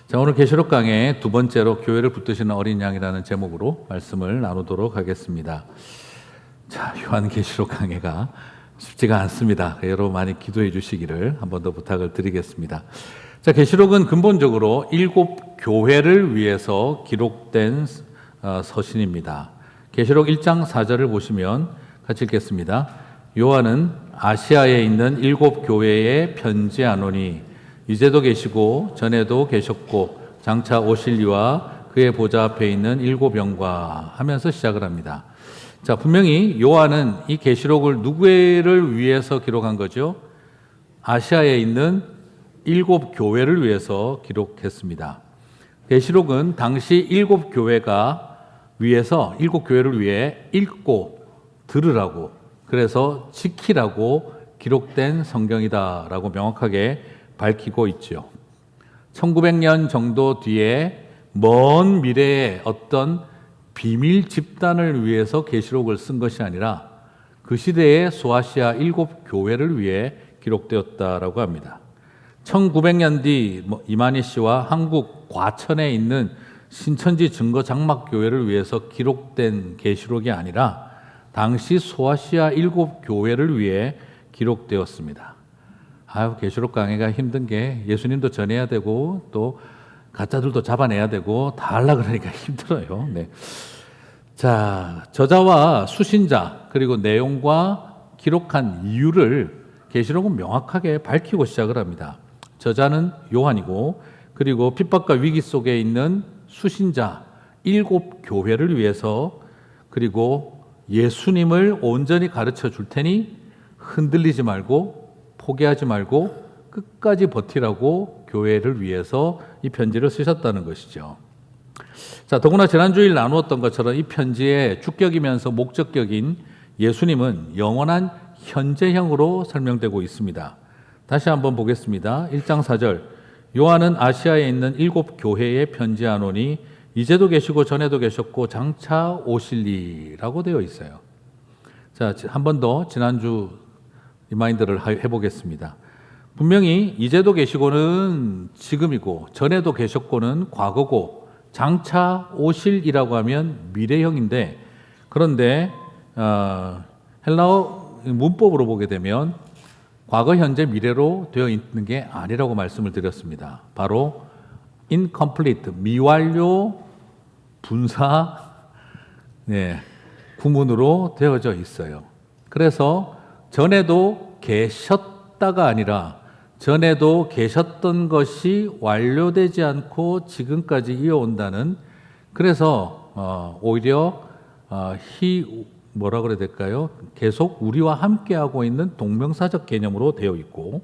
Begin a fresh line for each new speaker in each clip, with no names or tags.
자, 오늘 계시록 강의 두 번째로 교회를 붙드시는 어린 양이라는 제목으로 말씀을 나누도록 하겠습니다. 자, 요한계시록 강해가 쉽지가 않습니다. 여러분 많이 기도해 주시기를 한 번 더 부탁을 드리겠습니다. 자, 계시록은 근본적으로 7 교회를 위해서 기록된 서신입니다. 계시록 1장 4절을 보시면 같이 읽겠습니다. 요한은 아시아에 있는 7 교회에 편지하노니 이제도 계시고 전에도 계셨고 장차 오실 이와 그의 보좌 앞에 있는 7 영과 하면서 시작을 합니다. 자, 분명히 요한은 이 계시록을 누구를 위해서 기록한 거죠? 아시아에 있는 7 교회를 위해서 기록했습니다. 계시록은 당시 7 교회가 위해서 7 교회를 위해 읽고 들으라고, 그래서 지키라고 기록된 성경이다라고 명확하게 밝히고 있죠. 1900년 정도 뒤에 먼 미래의 어떤 비밀 집단을 위해서 계시록을 쓴 것이 아니라 그 시대의 소아시아 7 교회를 위해 기록되었다라고 합니다. 1900년 뒤 이만희 씨와 한국 과천에 있는 신천지 증거 장막 교회를 위해서 기록된 계시록이 아니라 당시 소아시아 7 교회를 위해 기록되었습니다. 계시록 강해가 힘든 게 예수님도 전해야 되고 또 가짜들도 잡아내야 되고 다 하려고 그러니까 힘들어요. 네. 자, 저자와 수신자 그리고 내용과 기록한 이유를 계시록은 명확하게 밝히고 시작을 합니다. 저자는 요한이고 그리고 핍박과 위기 속에 있는 수신자 7 교회를 위해서, 그리고 예수님을 온전히 가르쳐 줄 테니 흔들리지 말고 포기하지 말고 끝까지 버티라고 교회를 위해서 이 편지를 쓰셨다는 것이죠. 자, 더구나 지난주일 나누었던 것처럼 이 편지의 주격이면서 목적격인 예수님은 영원한 현재형으로 설명되고 있습니다. 다시 한번 보겠습니다. 1장 4절. 요한은 아시아에 있는 7 교회에 편지하노니 이제도 계시고 전에도 계셨고 장차 오실리라고 되어 있어요. 자, 한 번 더 지난주 리마인드를 해보겠습니다. 분명히 이제도 계시고는 지금이고 전에도 계셨고는 과거고 장차 오실이라고 하면 미래형인데, 그런데 헬라어 문법으로 보게 되면 과거, 현재, 미래로 되어 있는 게 아니라고 말씀을 드렸습니다. 바로 incomplete, 미완료 분사 구문으로 되어져 있어요. 그래서 전에도 계셨다가 아니라 전에도 계셨던 것이 완료되지 않고 지금까지 이어온다는, 그래서 오히려 뭐라 그래야 될까요? 계속 우리와 함께하고 있는 동명사적 개념으로 되어 있고,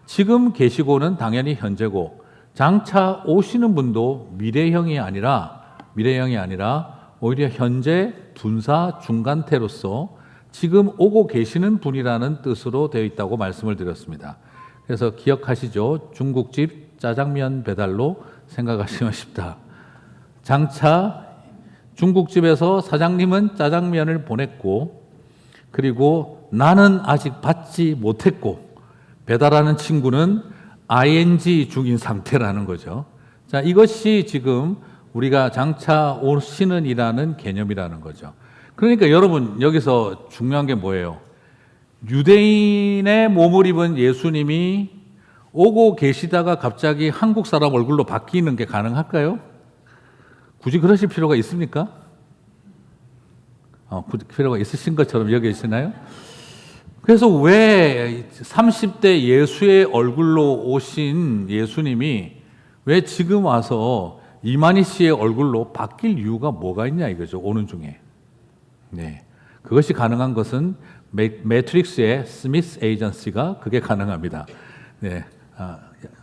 지금 계시고는 당연히 현재고 장차 오시는 분도 미래형이 아니라 오히려 현재 분사 중간태로서 지금 오고 계시는 분이라는 뜻으로 되어 있다고 말씀을 드렸습니다. 그래서 기억하시죠? 중국집 짜장면 배달로 생각하시면 쉽다. 장차 중국집에서 사장님은 짜장면을 보냈고, 그리고 나는 아직 받지 못했고, 배달하는 친구는 ing 중인 상태라는 거죠. 자, 이것이 지금 우리가 장차 오시는 이라는 개념이라는 거죠. 그러니까 여러분, 여기서 중요한 게 뭐예요? 유대인의 몸을 입은 예수님이 오고 계시다가 갑자기 한국 사람 얼굴로 바뀌는 게 가능할까요? 굳이 그러실 필요가 있습니까? 필요가 있으신 것처럼 여기시나요? 그래서 왜 30대 예수의 얼굴로 오신 예수님이 왜 지금 와서 이만희 씨의 얼굴로 바뀔 이유가 뭐가 있냐 이거죠, 오는 중에. 네, 그것이 가능한 것은 매트릭스의 스미스 에이전시가 그게 가능합니다. 네,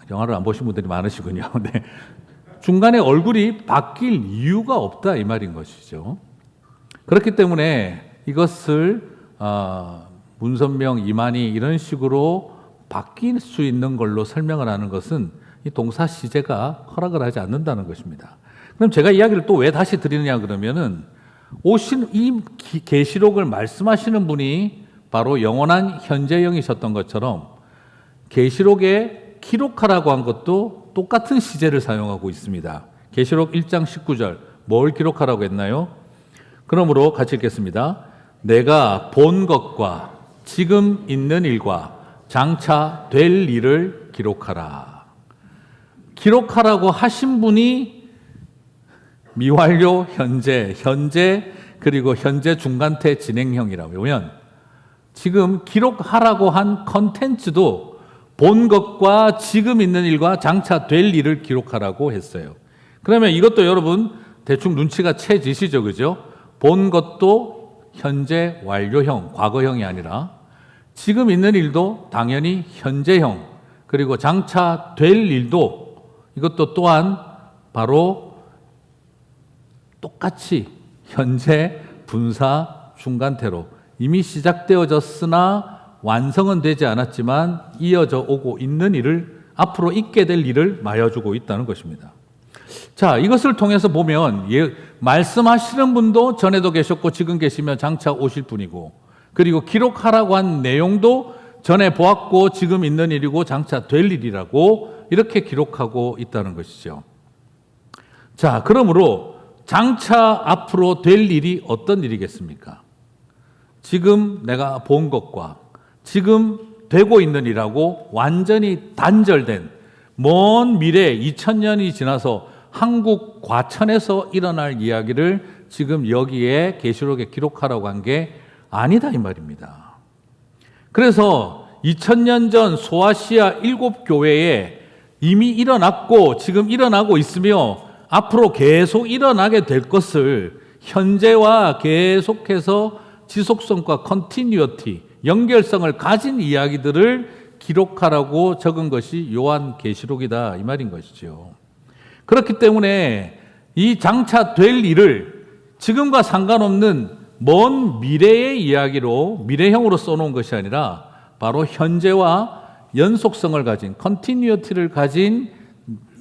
영화를 안 보신 분들이 많으시군요. 네, 중간에 얼굴이 바뀔 이유가 없다 이 말인 것이죠. 그렇기 때문에 이것을 문선명, 이만희 이런 식으로 바뀔 수 있는 걸로 설명을 하는 것은 이 동사 시제가 허락을 하지 않는다는 것입니다. 그럼 제가 이야기를 또 왜 다시 드리느냐 그러면은 오신 이 계시록을 말씀하시는 분이 바로 영원한 현재형이셨던 것처럼 계시록의 기록하라고 한 것도 똑같은 시제를 사용하고 있습니다. 계시록 1장 19절 뭘 기록하라고 했나요? 그러므로 같이 읽겠습니다. 내가 본 것과 지금 있는 일과 장차 될 일을 기록하라. 기록하라고 하신 분이 미완료, 현재 그리고 현재 중간태 진행형이라면 지금 기록하라고 한 컨텐츠도 본 것과 지금 있는 일과 장차 될 일을 기록하라고 했어요. 그러면 이것도 여러분 대충 눈치가 채지시죠, 그죠? 본 것도 현재 완료형, 과거형이 아니라 지금 있는 일도 당연히 현재형, 그리고 장차 될 일도 이것도 또한 바로 똑같이 현재 분사 중간태로 이미 시작되어졌으나 완성은 되지 않았지만 이어져 오고 있는 일을, 앞으로 있게 될 일을 말해주고 있다는 것입니다. 자, 이것을 통해서 보면 말씀하시는 분도 전에도 계셨고 지금 계시며 장차 오실 분이고, 그리고 기록하라고 한 내용도 전에 보았고 지금 있는 일이고 장차 될 일이라고 이렇게 기록하고 있다는 것이죠. 자, 그러므로 장차 앞으로 될 일이 어떤 일이겠습니까? 지금 내가 본 것과 지금 되고 있는 일하고 완전히 단절된 먼 미래 2000년이 지나서 한국 과천에서 일어날 이야기를 지금 여기에 계시록에 기록하라고 한 게 아니다 이 말입니다. 그래서 2000년 전 소아시아 7교회에 이미 일어났고 지금 일어나고 있으며 앞으로 계속 일어나게 될 것을 현재와 계속해서 지속성과 컨티뉴어티, 연결성을 가진 이야기들을 기록하라고 적은 것이 요한계시록이다 이 말인 것이죠. 그렇기 때문에 이 장차 될 일을 지금과 상관없는 먼 미래의 이야기로 미래형으로 써놓은 것이 아니라 바로 현재와 연속성을 가진 컨티뉴어티를 가진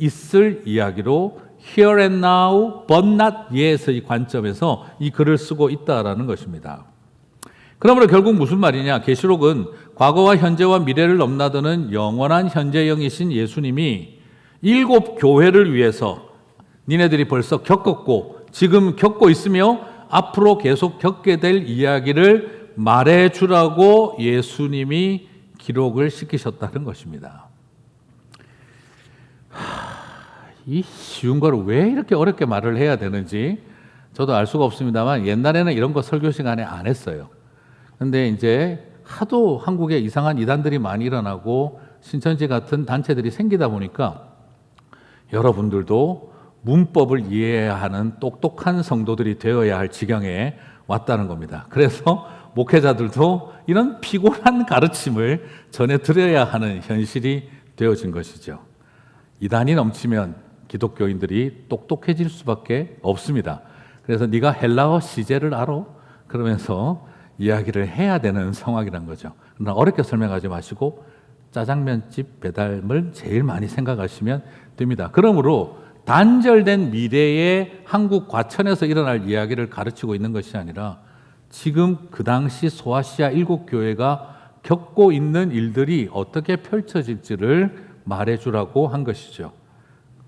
있을 이야기로 here and now but not yet의 관점에서 이 글을 쓰고 있다라는 것입니다. 그러므로 결국 무슨 말이냐? 계시록은 과거와 현재와 미래를 넘나드는 영원한 현재형이신 예수님이 7 교회를 위해서 니네들이 벌써 겪었고 지금 겪고 있으며 앞으로 계속 겪게 될 이야기를 말해주라고 예수님이 기록을 시키셨다는 것입니다. 이 쉬운 거를 왜 이렇게 어렵게 말을 해야 되는지 저도 알 수가 없습니다만 옛날에는 이런 거 설교 시간에 안 했어요. 근데 이제 하도 한국에 이상한 이단들이 많이 일어나고 신천지 같은 단체들이 생기다 보니까 여러분들도 문법을 이해해야 하는 똑똑한 성도들이 되어야 할 지경에 왔다는 겁니다. 그래서 목회자들도 이런 피곤한 가르침을 전해드려야 하는 현실이 되어진 것이죠. 이단이 넘치면 기독교인들이 똑똑해질 수밖에 없습니다. 그래서 네가 헬라어 시제를 알아? 그러면서 이야기를 해야 되는 상황이란 거죠. 그러나 어렵게 설명하지 마시고 짜장면집 배달을 제일 많이 생각하시면 됩니다. 그러므로 단절된 미래의 한국 과천에서 일어날 이야기를 가르치고 있는 것이 아니라 지금 그 당시 소아시아 7교회가 겪고 있는 일들이 어떻게 펼쳐질지를 말해주라고 한 것이죠.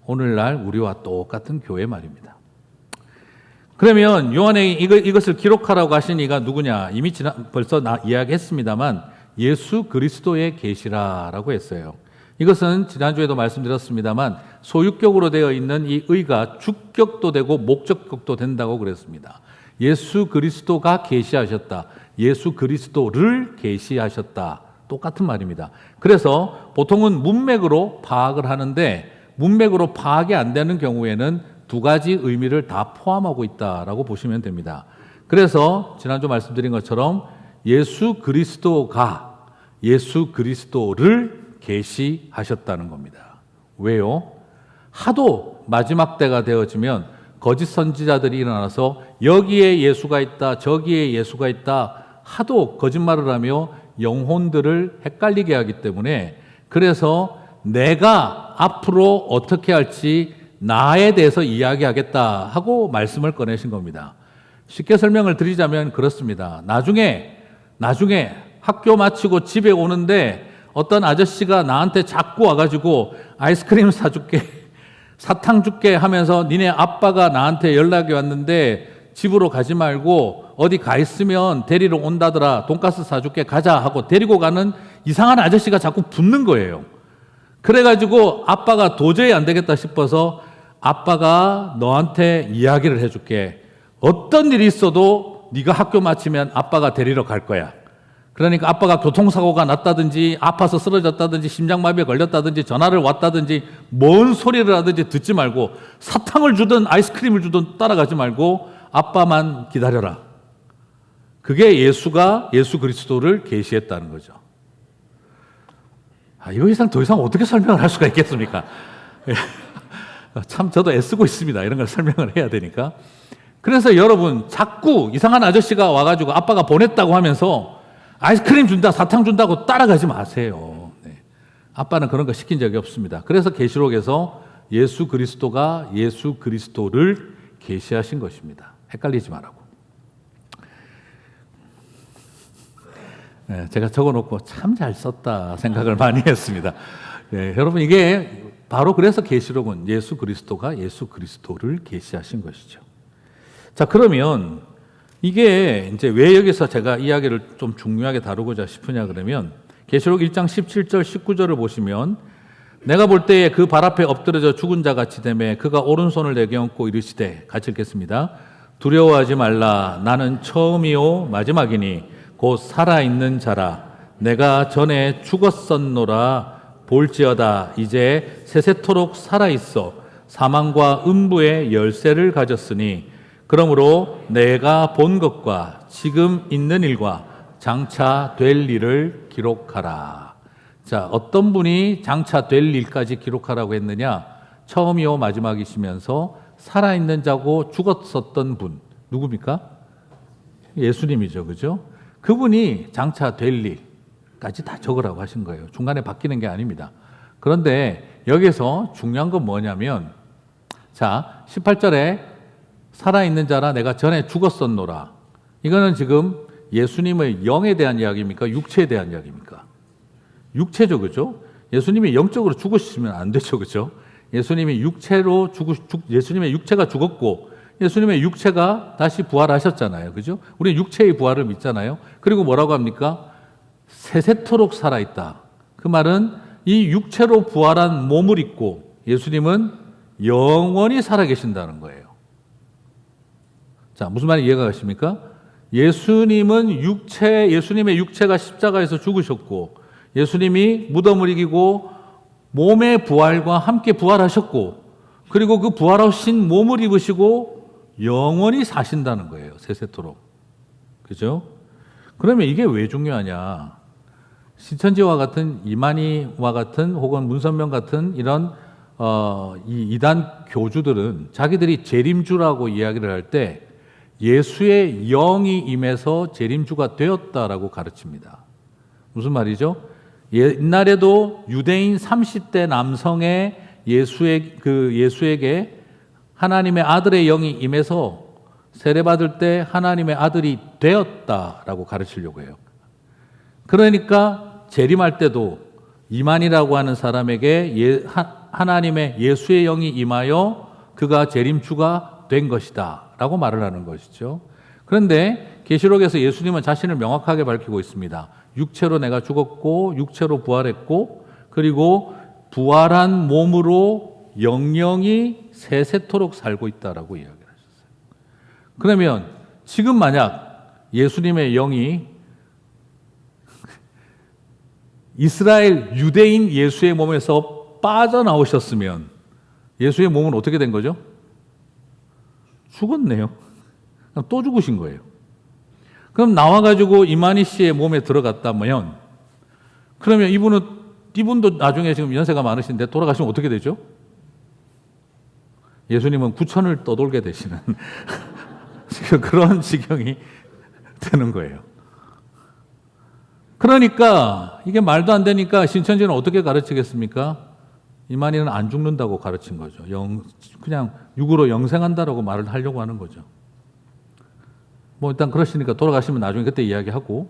오늘날 우리와 똑같은 교회 말입니다. 그러면 요한에 이것을 기록하라고 하신 이가 누구냐? 이미 벌써 이야기했습니다만 예수 그리스도의 계시라라고 했어요. 이것은 지난주에도 말씀드렸습니다만 소유격으로 되어 있는 이 의가 주격도 되고 목적격도 된다고 그랬습니다. 예수 그리스도가 계시하셨다. 예수 그리스도를 계시하셨다. 똑같은 말입니다. 그래서 보통은 문맥으로 파악을 하는데 문맥으로 파악이 안 되는 경우에는 두 가지 의미를 다 포함하고 있다라고 보시면 됩니다. 그래서 지난주 말씀드린 것처럼 예수 그리스도가 예수 그리스도를 계시하셨다는 겁니다. 왜요? 하도 마지막 때가 되어지면 거짓 선지자들이 일어나서 여기에 예수가 있다, 저기에 예수가 있다 하도 거짓말을 하며 영혼들을 헷갈리게 하기 때문에 그래서 내가 앞으로 어떻게 할지 나에 대해서 이야기하겠다 하고 말씀을 꺼내신 겁니다. 쉽게 설명을 드리자면 그렇습니다. 나중에 학교 마치고 집에 오는데 어떤 아저씨가 나한테 자꾸 와가지고 아이스크림 사줄게, 사탕 줄게 하면서 니네 아빠가 나한테 연락이 왔는데 집으로 가지 말고 어디 가 있으면 데리러 온다더라, 돈가스 사줄게, 가자 하고 데리고 가는 이상한 아저씨가 자꾸 붙는 거예요. 그래가지고 아빠가 도저히 안 되겠다 싶어서 아빠가 너한테 이야기를 해줄게. 어떤 일이 있어도 네가 학교 마치면 아빠가 데리러 갈 거야. 그러니까 아빠가 교통사고가 났다든지 아파서 쓰러졌다든지 심장마비에 걸렸다든지 전화를 왔다든지 뭔 소리를 하든지 듣지 말고 사탕을 주든 아이스크림을 주든 따라가지 말고 아빠만 기다려라. 그게 예수가 예수 그리스도를 계시했다는 거죠. 이거 이상 더 이상 어떻게 설명을 할 수가 있겠습니까? 참 저도 애쓰고 있습니다. 이런 걸 설명을 해야 되니까. 그래서 여러분 자꾸 이상한 아저씨가 와가지고 아빠가 보냈다고 하면서 아이스크림 준다, 사탕 준다고 따라가지 마세요. 네. 아빠는 그런 거 시킨 적이 없습니다. 그래서 계시록에서 예수 그리스도가 예수 그리스도를 계시하신 것입니다. 헷갈리지 말라고. 네, 제가 적어놓고 참 잘 썼다 생각을 많이 했습니다. 네, 여러분 이게 바로 그래서 계시록은 예수 그리스도가 예수 그리스도를 계시하신 것이죠. 자, 그러면 이게 이제 왜 여기서 제가 이야기를 좀 중요하게 다루고자 싶으냐 그러면 계시록 1장 17절 19절을 보시면 내가 볼 때에 그 발 앞에 엎드려져 죽은 자 같이 되매 그가 오른손을 내게 얹고 이르시되, 같이 읽겠습니다. 두려워하지 말라. 나는 처음이요 마지막이니 곧 살아있는 자라. 내가 전에 죽었었노라. 볼지어다 이제 세세토록 살아있어 사망과 음부의 열쇠를 가졌으니 그러므로 내가 본 것과 지금 있는 일과 장차 될 일을 기록하라. 자, 어떤 분이 장차 될 일까지 기록하라고 했느냐? 처음이요 마지막이시면서 살아있는 자고 죽었었던 분 누굽니까? 예수님이죠, 그죠? 그분이 장차 될 일까지 다 적으라고 하신 거예요. 중간에 바뀌는 게 아닙니다. 그런데 여기서 중요한 건 뭐냐면, 자, 18절에 살아있는 자라 내가 전에 죽었었노라. 이거는 지금 예수님의 영에 대한 이야기입니까? 육체에 대한 이야기입니까? 육체죠, 그죠? 예수님이 영적으로 죽으시면 안 되죠, 그죠? 예수님이 예수님의 육체가 죽었고 예수님의 육체가 다시 부활하셨잖아요, 그죠? 우리 육체의 부활을 믿잖아요. 그리고 뭐라고 합니까? 세세토록 살아있다. 그 말은 이 육체로 부활한 몸을 입고 예수님은 영원히 살아계신다는 거예요. 자, 무슨 말인지 이해가 가십니까? 예수님의 육체가 십자가에서 죽으셨고 예수님이 무덤을 이기고 몸의 부활과 함께 부활하셨고 그리고 그 부활하신 몸을 입으시고 영원히 사신다는 거예요. 세세토록. 그죠? 그러면 이게 왜 중요하냐? 신천지와 같은 이만희와 같은 혹은 문선명 같은 이런 이 이단 교주들은 자기들이 재림주라고 이야기를 할 때 예수의 영이 임해서 재림주가 되었다라고 가르칩니다. 무슨 말이죠? 옛날에도 유대인 30대 남성의 예수에게 하나님의 아들의 영이 임해서 세례받을 때 하나님의 아들이 되었다라고 가르치려고 해요. 그러니까 재림할 때도 이만이라고 하는 사람에게 하나님의 예수의 영이 임하여 그가 재림주가 된 것이다 라고 말을 하는 것이죠. 그런데 계시록에서 예수님은 자신을 명확하게 밝히고 있습니다. 육체로 내가 죽었고 육체로 부활했고 그리고 부활한 몸으로 영영이 세세토록 살고 있다라고 이야기를 하셨어요. 그러면 지금 만약 예수님의 영이 이스라엘 유대인 예수의 몸에서 빠져나오셨으면 예수의 몸은 어떻게 된 거죠? 죽었네요. 또 죽으신 거예요. 그럼 나와가지고 이만희 씨의 몸에 들어갔다면 그러면 이분도 나중에 지금 연세가 많으신데 돌아가시면 어떻게 되죠? 예수님은 구천을 떠돌게 되시는 지금 그런 지경이 되는 거예요. 그러니까 이게 말도 안 되니까 신천지는 어떻게 가르치겠습니까? 이만희는 안 죽는다고 가르친 거죠. 그냥 육으로 영생한다라고 말을 하려고 하는 거죠. 뭐 일단 그러시니까 돌아가시면 나중에 그때 이야기하고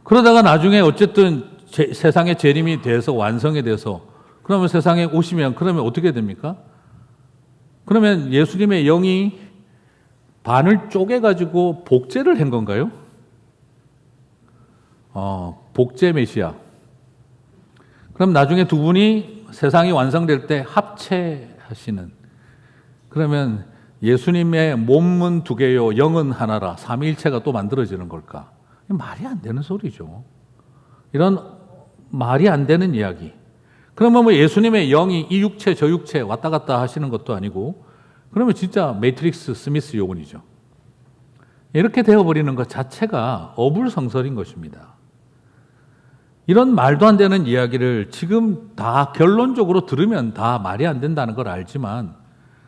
그러다가 나중에 어쨌든 세상의 재림이 돼서 완성이 돼서 그러면 세상에 오시면 그러면 어떻게 됩니까? 그러면 예수님의 영이 반을 쪼개가지고 복제를 한 건가요? 복제 메시아. 그럼 나중에 두 분이 세상이 완성될 때 합체하시는. 그러면 예수님의 몸은 두 개요, 영은 하나라. 삼위일체가 또 만들어지는 걸까? 말이 안 되는 소리죠. 이런 말이 안 되는 이야기. 그러면 뭐 예수님의 영이 이 육체 저 육체 왔다 갔다 하시는 것도 아니고 그러면 진짜 매트릭스 스미스 요원이죠. 이렇게 되어버리는 것 자체가 어불성설인 것입니다. 이런 말도 안 되는 이야기를 지금 다 결론적으로 들으면 다 말이 안 된다는 걸 알지만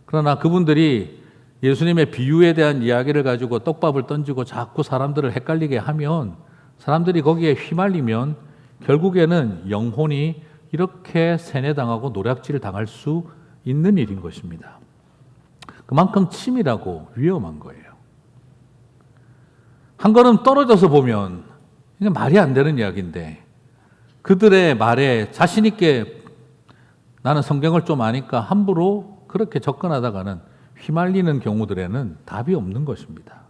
그러나 그분들이 예수님의 비유에 대한 이야기를 가지고 떡밥을 던지고 자꾸 사람들을 헷갈리게 하면 사람들이 거기에 휘말리면 결국에는 영혼이 이렇게 세뇌당하고 노략질 당할 수 있는 일인 것입니다. 그만큼 치밀하고 위험한 거예요. 한 걸음 떨어져서 보면 이게 말이 안 되는 이야기인데 그들의 말에 자신 있게 나는 성경을 좀 아니까 함부로 그렇게 접근하다가는 휘말리는 경우들에는 답이 없는 것입니다.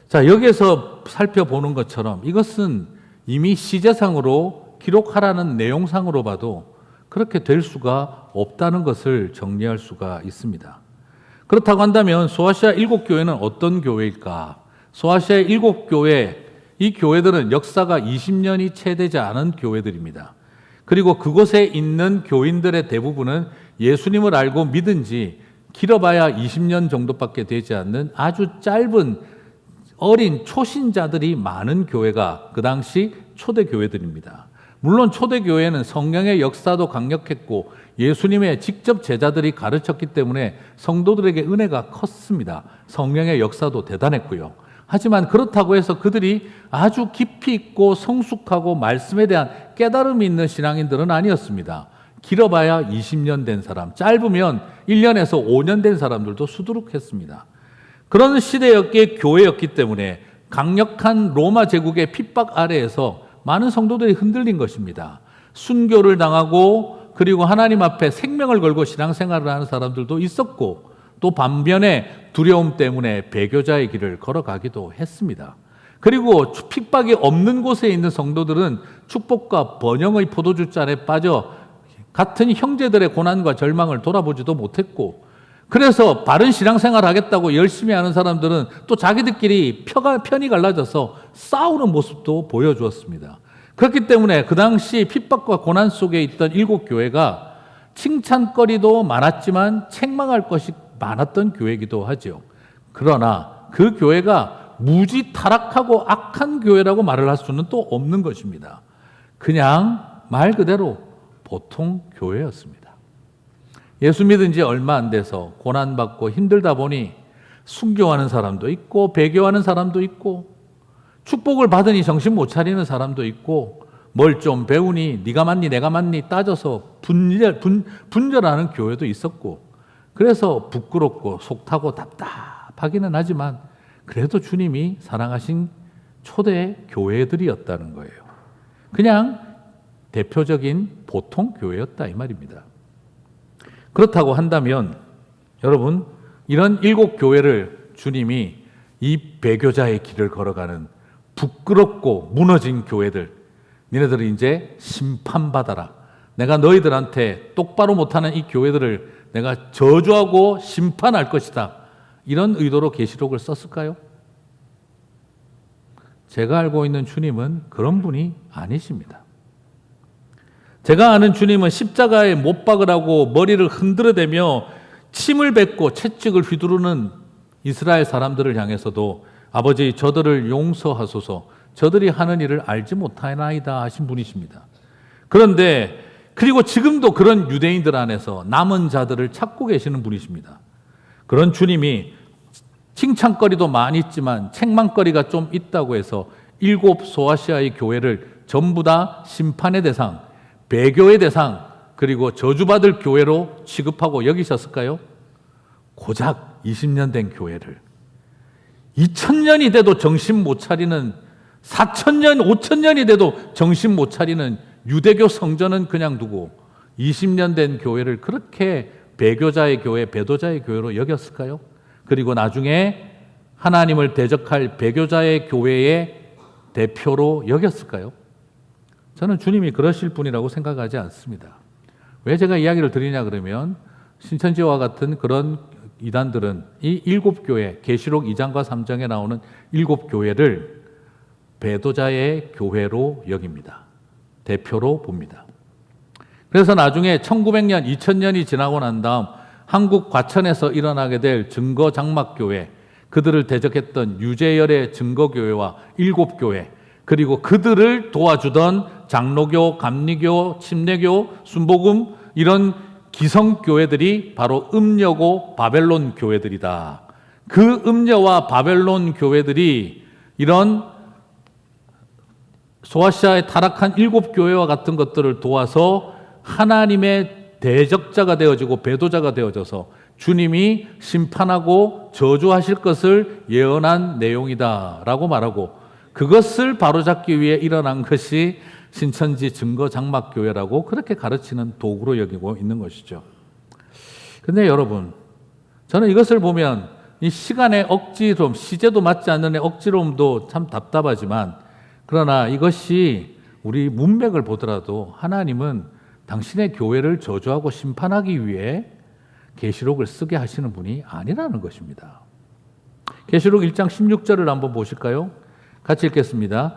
자, 여기에서 살펴보는 것처럼 이것은 이미 시제상으로 기록하라는 내용상으로 봐도 그렇게 될 수가 없다는 것을 정리할 수가 있습니다. 그렇다고 한다면 소아시아 7교회는 어떤 교회일까? 소아시아의 7교회, 이 교회들은 역사가 20년이 채 되지 않은 교회들입니다. 그리고 그곳에 있는 교인들의 대부분은 예수님을 알고 믿은 지 길어봐야 20년 정도밖에 되지 않는 아주 짧은 어린 초신자들이 많은 교회가 그 당시 초대교회들입니다. 물론 초대교회는 성령의 역사도 강력했고 예수님의 직접 제자들이 가르쳤기 때문에 성도들에게 은혜가 컸습니다. 성령의 역사도 대단했고요. 하지만 그렇다고 해서 그들이 아주 깊이 있고 성숙하고 말씀에 대한 깨달음이 있는 신앙인들은 아니었습니다. 길어봐야 20년 된 사람, 짧으면 1년에서 5년 된 사람들도 수두룩했습니다. 그런 시대였기에 교회였기 때문에 강력한 로마 제국의 핍박 아래에서 많은 성도들이 흔들린 것입니다. 순교를 당하고 그리고 하나님 앞에 생명을 걸고 신앙생활을 하는 사람들도 있었고 또 반면에 두려움 때문에 배교자의 길을 걸어가기도 했습니다. 그리고 핍박이 없는 곳에 있는 성도들은 축복과 번영의 포도주 잔에 빠져 같은 형제들의 고난과 절망을 돌아보지도 못했고 그래서 바른 신앙생활 하겠다고 열심히 하는 사람들은 또 자기들끼리 편이 갈라져서 싸우는 모습도 보여주었습니다. 그렇기 때문에 그 당시 핍박과 고난 속에 있던 7교회가 칭찬거리도 많았지만 책망할 것이 많았던 교회이기도 하죠. 그러나 그 교회가 무지 타락하고 악한 교회라고 말을 할 수는 또 없는 것입니다. 그냥 말 그대로 보통 교회였습니다. 예수 믿은 지 얼마 안 돼서 고난받고 힘들다 보니 순교하는 사람도 있고 배교하는 사람도 있고 축복을 받으니 정신 못 차리는 사람도 있고 뭘 좀 배우니 네가 맞니 내가 맞니 따져서 분열하는 교회도 있었고 그래서 부끄럽고 속타고 답답하기는 하지만 그래도 주님이 사랑하신 초대 교회들이었다는 거예요. 그냥 대표적인 보통 교회였다 이 말입니다. 그렇다고 한다면 여러분 이런 7교회를 주님이 이 배교자의 길을 걸어가는 부끄럽고 무너진 교회들 니네들은 이제 심판받아라. 내가 너희들한테 똑바로 못하는 이 교회들을 내가 저주하고 심판할 것이다. 이런 의도로 계시록을 썼을까요? 제가 알고 있는 주님은 그런 분이 아니십니다. 제가 아는 주님은 십자가에 못 박으라고 머리를 흔들어대며 침을 뱉고 채찍을 휘두르는 이스라엘 사람들을 향해서도 아버지 저들을 용서하소서 저들이 하는 일을 알지 못하나이다 하신 분이십니다. 그런데 그리고 지금도 그런 유대인들 안에서 남은 자들을 찾고 계시는 분이십니다. 그런 주님이 칭찬거리도 많이 있지만 책망거리가 좀 있다고 해서 7 소아시아의 교회를 전부 다 심판의 대상, 배교의 대상, 그리고 저주받을 교회로 취급하고 여기셨을까요? 고작 20년 된 교회를 2000년이 돼도 정신 못 차리는 4,000년, 5,000년이 돼도 정신 못 차리는 유대교 성전은 그냥 두고 20년 된 교회를 그렇게 배교자의 교회, 배도자의 교회로 여겼을까요? 그리고 나중에 하나님을 대적할 배교자의 교회의 대표로 여겼을까요? 저는 주님이 그러실 분이라고 생각하지 않습니다. 왜 제가 이야기를 드리냐 그러면 신천지와 같은 그런 이단들은 이 7교회, 계시록 2장과 3장에 나오는 7교회를 배도자의 교회로 여깁니다. 대표로 봅니다. 그래서 나중에 1900년, 2000년이 지나고 난 다음 한국 과천에서 일어나게 될 증거장막교회, 그들을 대적했던 유재열의 증거교회와 7교회, 그리고 그들을 도와주던 장로교, 감리교, 침례교, 순복음 이런 기성교회들이 바로 음녀고 바벨론 교회들이다. 그 음녀와 바벨론 교회들이 이런 소아시아에 타락한 7교회와 같은 것들을 도와서 하나님의 대적자가 되어지고 배도자가 되어져서 주님이 심판하고 저주하실 것을 예언한 내용이다라고 말하고, 그것을 바로잡기 위해 일어난 것이 신천지 증거장막교회라고 그렇게 가르치는 도구로 여기고 있는 것이죠. 그런데 여러분, 저는 이것을 보면 이 시간의 억지로움, 시제도 맞지 않는 억지로움도 참 답답하지만, 그러나 이것이 우리 문맥을 보더라도 하나님은 당신의 교회를 저주하고 심판하기 위해 계시록을 쓰게 하시는 분이 아니라는 것입니다. 계시록 1장 16절을 한번 보실까요? 같이 읽겠습니다.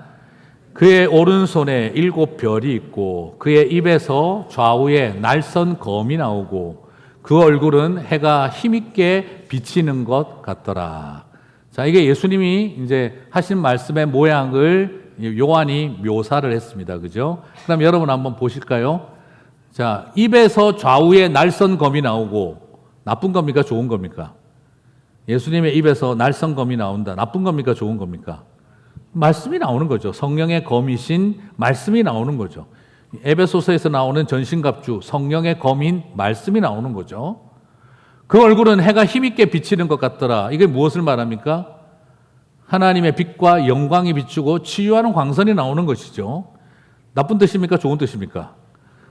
그의 오른손에 7별이 있고 그의 입에서 좌우에 날선 검이 나오고 그 얼굴은 해가 힘있게 비치는 것 같더라. 자, 이게 예수님이 이제 하신 말씀의 모양을 요한이 묘사를 했습니다. 그죠? 그럼 여러분 한번 보실까요? 자, 입에서 좌우에 날선 검이 나오고, 나쁜 겁니까? 좋은 겁니까? 예수님의 입에서 날선 검이 나온다. 나쁜 겁니까? 좋은 겁니까? 말씀이 나오는 거죠. 성령의 검이신 말씀이 나오는 거죠. 에베소서에서 나오는 전신갑주, 성령의 검인 말씀이 나오는 거죠. 그 얼굴은 해가 힘있게 비치는 것 같더라. 이게 무엇을 말합니까? 하나님의 빛과 영광이 비추고 치유하는 광선이 나오는 것이죠. 나쁜 뜻입니까? 좋은 뜻입니까?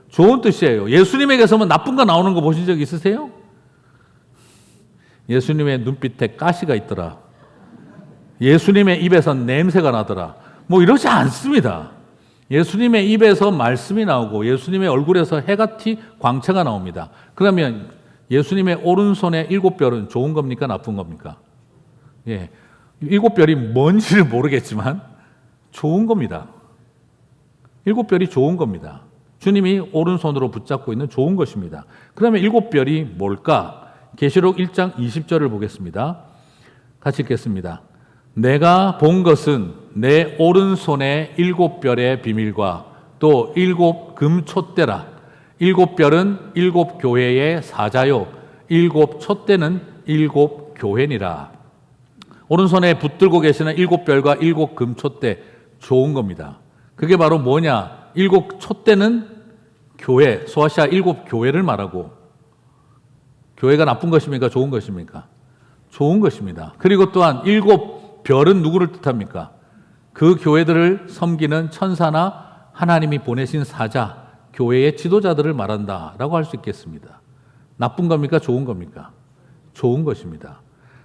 좋은 뜻이에요. 예수님에게서만 나쁜 거 나오는 거 보신 적 있으세요? 예수님의 눈빛에 가시가 있더라. 예수님의 입에서 냄새가 나더라. 뭐 이러지 않습니다. 예수님의 입에서 말씀이 나오고 예수님의 얼굴에서 해같이 광채가 나옵니다. 그러면 예수님의 오른손의 7별은 좋은 겁니까? 나쁜 겁니까? 예. 7별이 뭔지를 모르겠지만 좋은 겁니다. 7별이 좋은 겁니다. 주님이 오른손으로 붙잡고 있는 좋은 것입니다. 그러면 7별이 뭘까? 계시록 1장 20절을 보겠습니다. 같이 읽겠습니다. 내가 본 것은 내 오른손의 7별의 비밀과 또 7금 촛대라. 7별은 7교회의 사자요 7 촛대는 7교회니라. 오른손에 붙들고 계시는 7별과 7금 촛대, 좋은 겁니다. 그게 바로 뭐냐? 7 촛대는 교회, 소아시아 7교회를 말하고, 교회가 나쁜 것입니까? 좋은 것입니까? 좋은 것입니다. 그리고 또한 7별은 누구를 뜻합니까? 그 교회들을 섬기는 천사나 하나님이 보내신 사자, 교회의 지도자들을 말한다라고 할 수 있겠습니다. 나쁜 겁니까? 좋은 겁니까? 좋은 것입니다.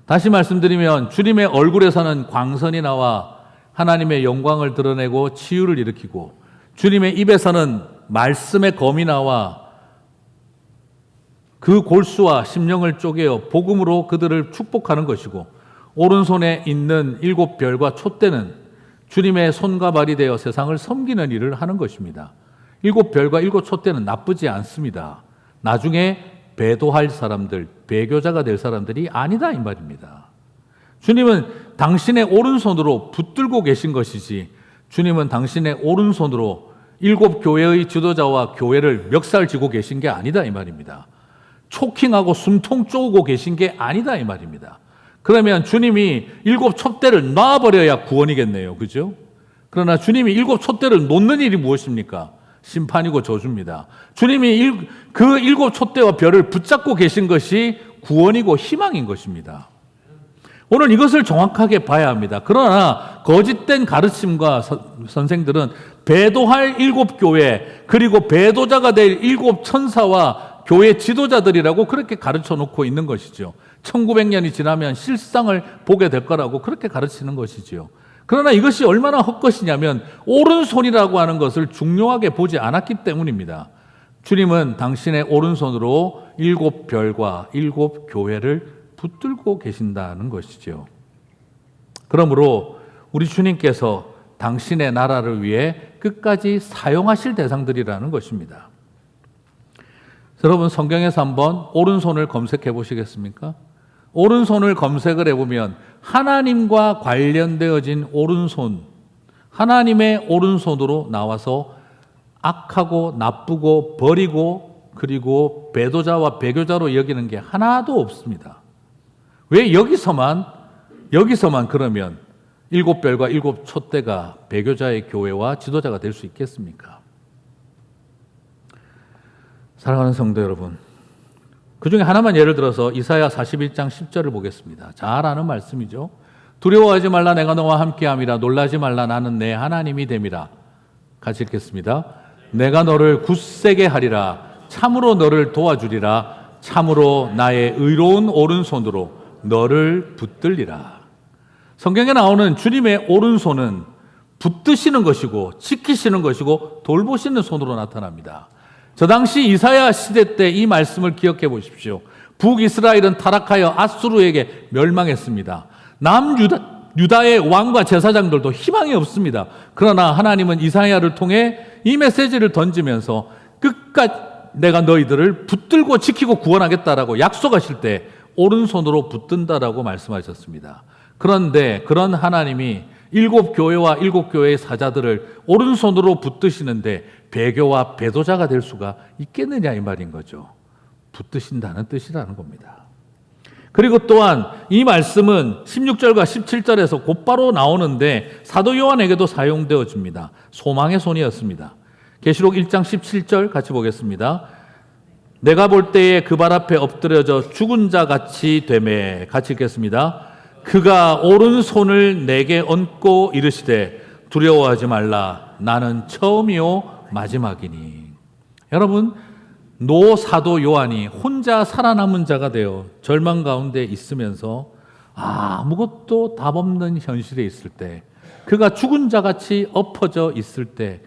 다시 말씀드리면 주님의 얼굴에서는 광선이 나와 하나님의 영광을 드러내고 치유를 일으키고, 주님의 입에서는 말씀의 검이 나와 그 골수와 심령을 쪼개어 복음으로 그들을 축복하는 것이고, 오른손에 있는 7별과 촛대는 주님의 손과 발이 되어 세상을 섬기는 일을 하는 것입니다. 7별과 7 촛대는 나쁘지 않습니다. 나중에 배도할 사람들, 배교자가 될 사람들이 아니다 이 말입니다. 주님은 당신의 오른손으로 붙들고 계신 것이지, 주님은 당신의 오른손으로 7교회의 지도자와 교회를 멱살쥐고 계신 게 아니다 이 말입니다. 초킹하고 숨통 쪼고 계신 게 아니다 이 말입니다. 그러면 주님이 7 촛대를 놔버려야 구원이겠네요. 그죠? 그러나 주님이 7 촛대를 놓는 일이 무엇입니까? 심판이고 저주입니다. 주님이 그 7 촛대와 별을 붙잡고 계신 것이 구원이고 희망인 것입니다. 오늘 이것을 정확하게 봐야 합니다. 그러나 거짓된 가르침과 선생들은 배도할 7교회, 그리고 배도자가 될 7천사와 교회 지도자들이라고 그렇게 가르쳐 놓고 있는 것이죠. 1900년이 지나면 실상을 보게 될 거라고 그렇게 가르치는 것이지요. 그러나 이것이 얼마나 헛것이냐면 오른손이라고 하는 것을 중요하게 보지 않았기 때문입니다. 주님은 당신의 오른손으로 7별과 7교회를 붙들고 계신다는 것이죠. 그러므로 우리 주님께서 당신의 나라를 위해 끝까지 사용하실 대상들이라는 것입니다. 여러분, 성경에서 한번 오른손을 검색해 보시겠습니까? 오른손을 검색을 해보면 하나님과 관련되어진 오른손, 하나님의 오른손으로 나와서 악하고 나쁘고 버리고 그리고 배도자와 배교자로 여기는 게 하나도 없습니다. 왜 여기서만 그러면 7별과 7촛대가 배교자의 교회와 지도자가 될 수 있겠습니까? 사랑하는 성도 여러분, 그 중에 하나만 예를 들어서 이사야 41장 10절을 보겠습니다. 잘 아는 말씀이죠. 두려워하지 말라, 내가 너와 함께함이라. 놀라지 말라, 나는 내 하나님이 됨이라. 같이 읽겠습니다. 내가 너를 굳세게 하리라. 참으로 너를 도와주리라. 참으로 나의 의로운 오른손으로 너를 붙들리라. 성경에 나오는 주님의 오른손은 붙드시는 것이고 지키시는 것이고 돌보시는 손으로 나타납니다. 저 당시 이사야 시대 때 이 말씀을 기억해 보십시오. 북이스라엘은 타락하여 아수르에게 멸망했습니다. 남유다의 왕과 제사장들도 희망이 없습니다. 그러나 하나님은 이사야를 통해 이 메시지를 던지면서 끝까지 내가 너희들을 붙들고 지키고 구원하겠다라고 약속하실 때 오른손으로 붙든다라고 말씀하셨습니다. 그런데 그런 하나님이 7교회와 7교회의 사자들을 오른손으로 붙드시는데 배교와 배도자가 될 수가 있겠느냐 이 말인 거죠. 붙드신다는 뜻이라는 겁니다. 그리고 또한 이 말씀은 16절과 17절에서 곧바로 나오는데 사도 요한에게도 사용되어집니다. 소망의 손이었습니다. 계시록 1장 17절 같이 보겠습니다. 내가 볼 때에 그 발 앞에 엎드려져 죽은 자 같이 되매. 같이 읽겠습니다. 그가 오른손을 내게 얹고 이르시되 두려워하지 말라, 나는 처음이요 마지막이니. 여러분, 노 사도 요한이 혼자 살아남은 자가 되어 절망 가운데 있으면서 아무것도 답 없는 현실에 있을 때, 그가 죽은 자 같이 엎어져 있을 때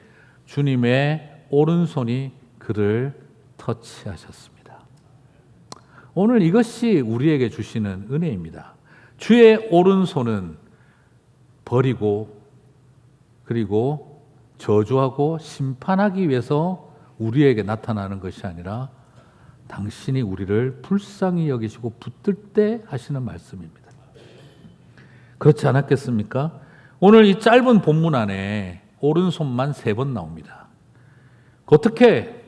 주님의 오른손이 그를 터치하셨습니다. 오늘 이것이 우리에게 주시는 은혜입니다. 주의 오른손은 버리고 그리고 저주하고 심판하기 위해서 우리에게 나타나는 것이 아니라 당신이 우리를 불쌍히 여기시고 붙들 때 하시는 말씀입니다. 그렇지 않았겠습니까? 오늘 이 짧은 본문 안에 오른손만 3번 나옵니다. 어떻게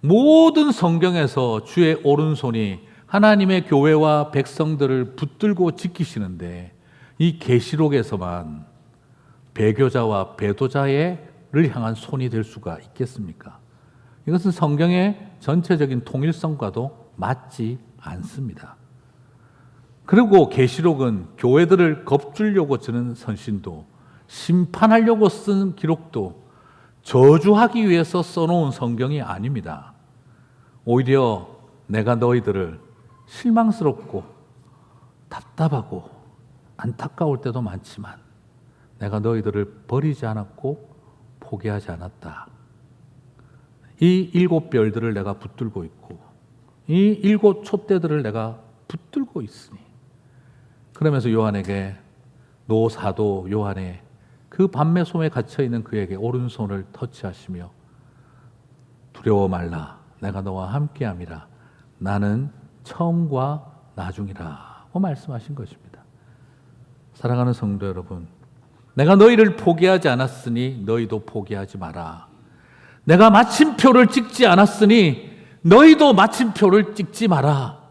모든 성경에서 주의 오른손이 하나님의 교회와 백성들을 붙들고 지키시는데 이 계시록에서만 배교자와 배도자를 향한 손이 될 수가 있겠습니까? 이것은 성경의 전체적인 통일성과도 맞지 않습니다. 그리고 계시록은 교회들을 겁주려고 쓰는 선신도, 심판하려고 쓴 기록도, 저주하기 위해서 써놓은 성경이 아닙니다. 오히려 내가 너희들을 실망스럽고 답답하고 안타까울 때도 많지만 내가 너희들을 버리지 않았고 포기하지 않았다. 이 7별들을 내가 붙들고 있고 이 7촛대들을 내가 붙들고 있으니. 그러면서 요한에게, 노 사도 요한의 그 밤매솜에 갇혀있는 그에게 오른손을 터치하시며 두려워 말라, 내가 너와 함께함이라, 나는 처음과 나중이라고 말씀하신 것입니다. 사랑하는 성도 여러분, 내가 너희를 포기하지 않았으니 너희도 포기하지 마라. 내가 마침표를 찍지 않았으니 너희도 마침표를 찍지 마라.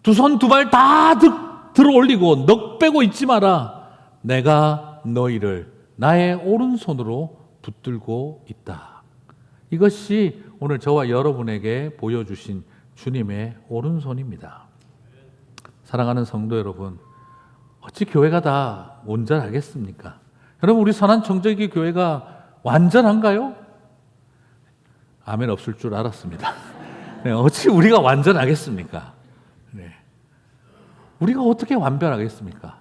두 손 두 발 다 들어 올리고 넋 빼고 있지 마라. 내가 너희를 나의 오른손으로 붙들고 있다. 이것이 오늘 저와 여러분에게 보여주신 주님의 오른손입니다. 사랑하는 성도 여러분, 어찌 교회가 다 온전하겠습니까? 여러분, 우리 선한청정기 교회가 완전한가요? 아멘 없을 줄 알았습니다. 네, 어찌 우리가 완전하겠습니까? 네. 우리가 어떻게 완벽하겠습니까?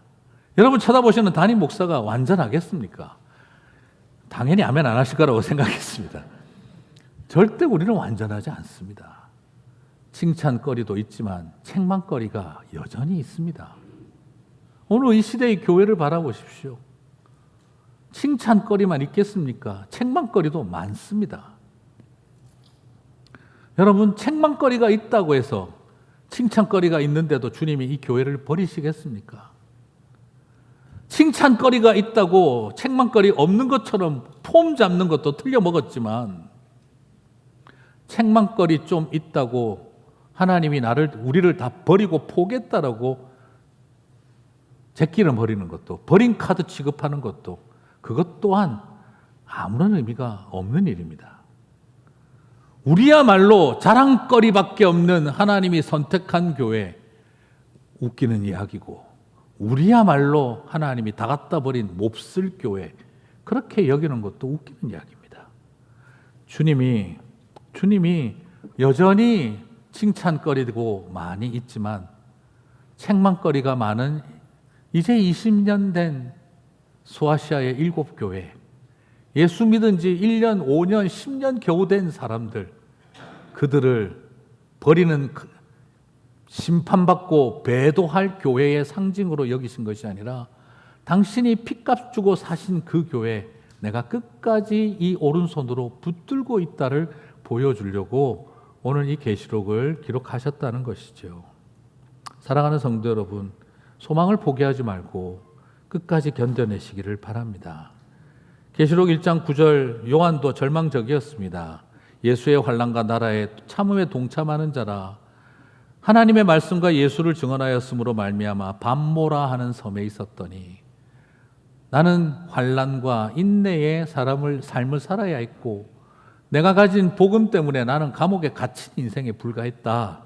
여러분 쳐다보시는 담임 목사가 완전하겠습니까? 당연히 아멘 안 하실 거라고 생각했습니다. 절대 우리는 완전하지 않습니다. 칭찬거리도 있지만 책망거리가 여전히 있습니다. 오늘 이 시대의 교회를 바라보십시오. 칭찬거리만 있겠습니까? 책망거리도 많습니다. 여러분, 책망거리가 있다고 해서 칭찬거리가 있는데도 주님이 이 교회를 버리시겠습니까? 칭찬거리가 있다고 책망거리 없는 것처럼 폼 잡는 것도 틀려 먹었지만, 책망거리 좀 있다고 하나님이 우리를 다 버리고 포기했다라고 제끼를 버리는 것도, 버린 카드 취급하는 것도, 그것 또한 아무런 의미가 없는 일입니다. 우리야말로 자랑거리밖에 없는 하나님이 선택한 교회, 웃기는 이야기고, 우리야말로 하나님이 다 갖다 버린 몹쓸 교회, 그렇게 여기는 것도 웃기는 이야기입니다. 주님이 여전히 칭찬거리고 많이 있지만 책망거리가 많은 이제 20년 된 소아시아의 7교회, 예수 믿은 지 1년, 5년, 10년 겨우 된 사람들, 그들을 버리는 심판받고 배도할 교회의 상징으로 여기신 것이 아니라 당신이 핏값 주고 사신 그 교회, 내가 끝까지 이 오른손으로 붙들고 있다를 보여주려고 오늘 이 계시록을 기록하셨다는 것이죠. 사랑하는 성도 여러분, 소망을 포기하지 말고 끝까지 견뎌내시기를 바랍니다. 계시록 1장 9절, 요한도 절망적이었습니다. 예수의 환난과 나라의 참음에 동참하는 자라, 하나님의 말씀과 예수를 증언하였으므로 말미암아 밤모라 하는 섬에 있었더니, 나는 환난과 인내의 삶을 살아야 했고 내가 가진 복음 때문에 나는 감옥에 갇힌 인생에 불과했다.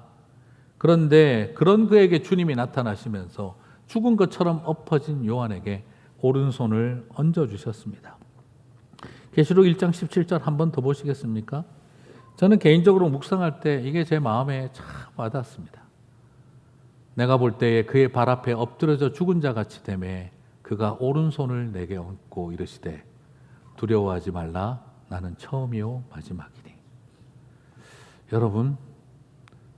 그런데 그런 그에게 주님이 나타나시면서 죽은 것처럼 엎어진 요한에게 오른손을 얹어주셨습니다. 계시록 1장 17절 한 번 더 보시겠습니까? 저는 개인적으로 묵상할 때 이게 제 마음에 참 와닿았습니다. 내가 볼 때에 그의 발 앞에 엎드려져 죽은 자 같이 되매 그가 오른손을 내게 얹고 이르시되 두려워하지 말라, 나는 처음이요 마지막이니. 여러분,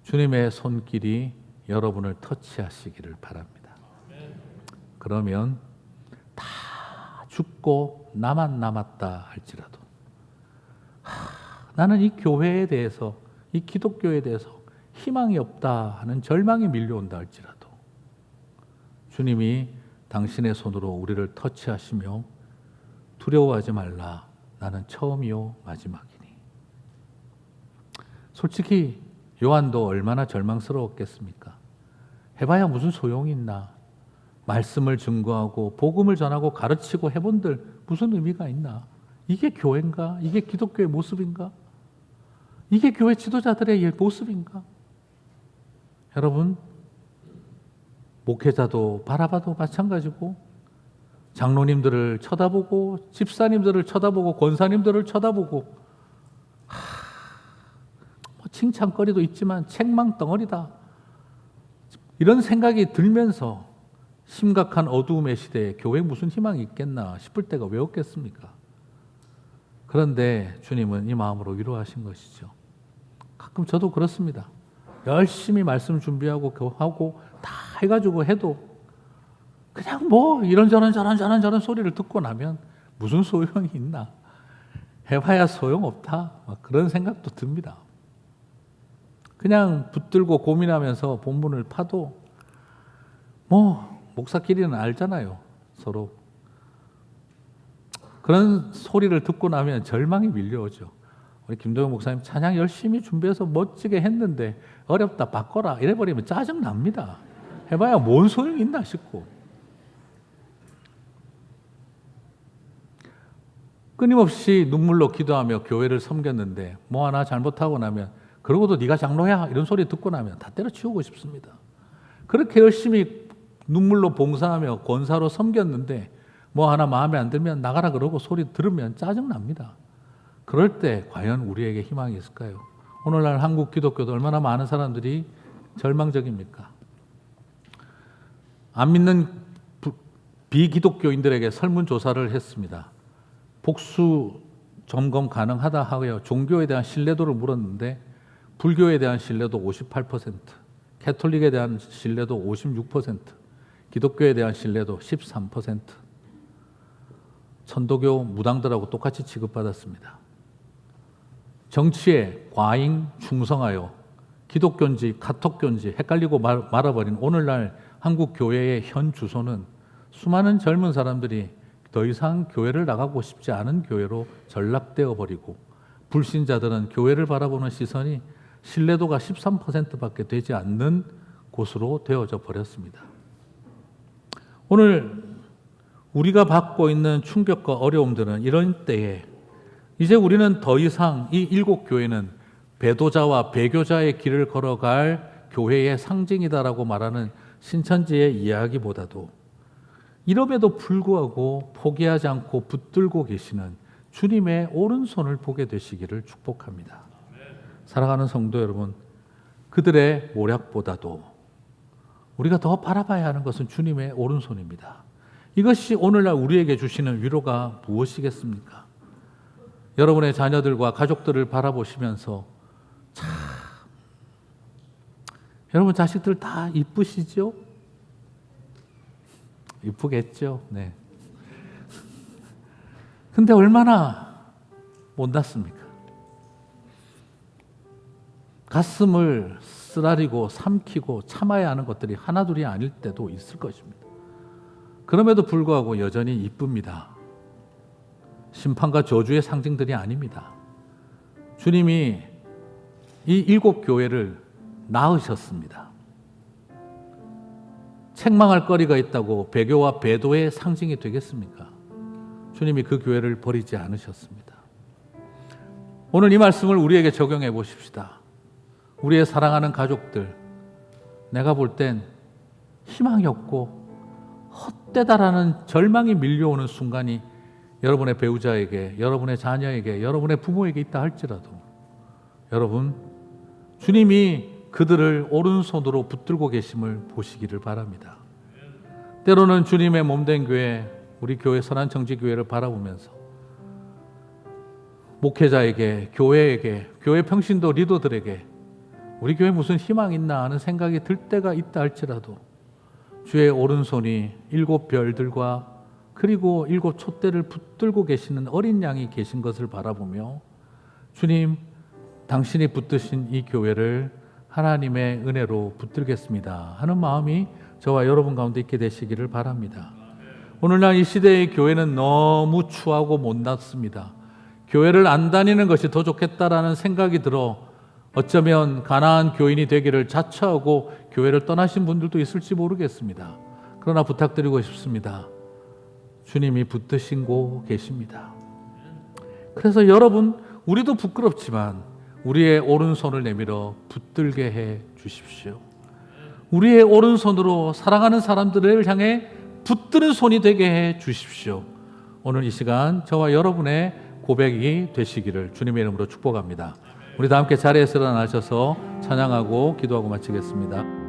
주님의 손길이 여러분을 터치하시기를 바랍니다. 그러면 다 죽고 나만 남았다 할지라도, 나는 이 교회에 대해서, 이 기독교에 대해서 희망이 없다 하는 절망이 밀려온다 할지라도 주님이 당신의 손으로 우리를 터치하시며 두려워하지 말라, 나는 처음이요 마지막이니. 솔직히 요한도 얼마나 절망스러웠겠습니까? 해봐야 무슨 소용이 있나? 말씀을 증거하고 복음을 전하고 가르치고 해본들 무슨 의미가 있나? 이게 교회인가? 이게 기독교의 모습인가? 이게 교회 지도자들의 모습인가? 여러분, 목회자도 바라봐도 마찬가지고, 장로님들을 쳐다보고, 집사님들을 쳐다보고, 권사님들을 쳐다보고, 칭찬거리도 있지만 책망 덩어리다, 이런 생각이 들면서 심각한 어두움의 시대에 교회에 무슨 희망이 있겠나 싶을 때가 왜 없겠습니까? 그런데 주님은 이 마음으로 위로하신 것이죠. 가끔 저도 그렇습니다. 열심히 말씀 준비하고 하고 다 해가지고 해도 그냥 뭐 이런저런 저런 소리를 듣고 나면 무슨 소용이 있나? 해봐야 소용없다, 그런 생각도 듭니다. 그냥 붙들고 고민하면서 본문을 파도 뭐 목사끼리는 알잖아요, 서로. 그런 소리를 듣고 나면 절망이 밀려오죠. 우리 김도영 목사님 찬양 열심히 준비해서 멋지게 했는데 어렵다 바꿔라 이래버리면 짜증납니다. 해봐야 뭔 소용이 있나 싶고. 끊임없이 눈물로 기도하며 교회를 섬겼는데 뭐 하나 잘못하고 나면, 그러고도 네가 장로야 이런 소리 듣고 나면 다 때려치우고 싶습니다. 그렇게 열심히 눈물로 봉사하며 권사로 섬겼는데 뭐 하나 마음에 안 들면 나가라 그러고 소리 들으면 짜증납니다. 그럴 때 과연 우리에게 희망이 있을까요? 오늘날 한국 기독교도 얼마나 많은 사람들이 절망적입니까? 안 믿는 비기독교인들에게 설문조사를 했습니다. 복수 점검 가능하다 하여 종교에 대한 신뢰도를 물었는데 불교에 대한 신뢰도 58%, 캐톨릭에 대한 신뢰도 56%, 기독교에 대한 신뢰도 13%, 천도교 무당들하고 똑같이 취급받았습니다. 정치에 과잉 충성하여 기독교인지 카톡교인지 헷갈리고 말아버린 오늘날 한국 교회의 현 주소는 수많은 젊은 사람들이 더 이상 교회를 나가고 싶지 않은 교회로 전락되어 버리고 불신자들은 교회를 바라보는 시선이 신뢰도가 13%밖에 되지 않는 곳으로 되어져 버렸습니다. 오늘 우리가 받고 있는 충격과 어려움들은 이런 때에 이제 우리는 더 이상 이 일곱 교회는 배도자와 배교자의 길을 걸어갈 교회의 상징이다라고 말하는 신천지의 이야기보다도 이럼에도 불구하고 포기하지 않고 붙들고 계시는 주님의 오른손을 보게 되시기를 축복합니다. 사랑하는 성도 여러분, 그들의 모략보다도 우리가 더 바라봐야 하는 것은 주님의 오른손입니다. 이것이 오늘날 우리에게 주시는 위로가 무엇이겠습니까? 여러분의 자녀들과 가족들을 바라보시면서 참 여러분 자식들 다 이쁘시죠? 이쁘겠죠? 네. 근데 얼마나 못났습니까? 가슴을 쓰라리고 삼키고 참아야 하는 것들이 하나둘이 아닐 때도 있을 것입니다. 그럼에도 불구하고 여전히 이쁩니다. 심판과 저주의 상징들이 아닙니다. 주님이 이 일곱 교회를 낳으셨습니다. 책망할 거리가 있다고 배교와 배도의 상징이 되겠습니까? 주님이 그 교회를 버리지 않으셨습니다. 오늘 이 말씀을 우리에게 적용해 보십시다. 우리의 사랑하는 가족들, 내가 볼 땐 희망이 없고 헛되다라는 절망이 밀려오는 순간이 여러분의 배우자에게, 여러분의 자녀에게, 여러분의 부모에게 있다 할지라도 여러분, 주님이 그들을 오른손으로 붙들고 계심을 보시기를 바랍니다. 때로는 주님의 몸된 교회, 우리 교회 선한정지교회를 바라보면서 목회자에게, 교회에게, 교회 평신도 리더들에게 우리 교회 무슨 희망 있나 하는 생각이 들 때가 있다 할지라도 주의 오른손이 일곱 별들과 그리고 일곱 촛대를 붙들고 계시는 어린 양이 계신 것을 바라보며 주님, 당신이 붙드신 이 교회를 하나님의 은혜로 붙들겠습니다 하는 마음이 저와 여러분 가운데 있게 되시기를 바랍니다. 오늘날 이 시대의 교회는 너무 추하고 못났습니다. 교회를 안 다니는 것이 더 좋겠다라는 생각이 들어 어쩌면 가난한 교인이 되기를 자처하고 교회를 떠나신 분들도 있을지 모르겠습니다. 그러나 부탁드리고 싶습니다. 주님이 붙드시고 계십니다. 그래서 여러분, 우리도 부끄럽지만 우리의 오른손을 내밀어 붙들게 해 주십시오. 우리의 오른손으로 사랑하는 사람들을 향해 붙드는 손이 되게 해 주십시오. 오늘 이 시간 저와 여러분의 고백이 되시기를 주님의 이름으로 축복합니다. 우리 다 함께 자리에서 일어나셔서 찬양하고 기도하고 마치겠습니다.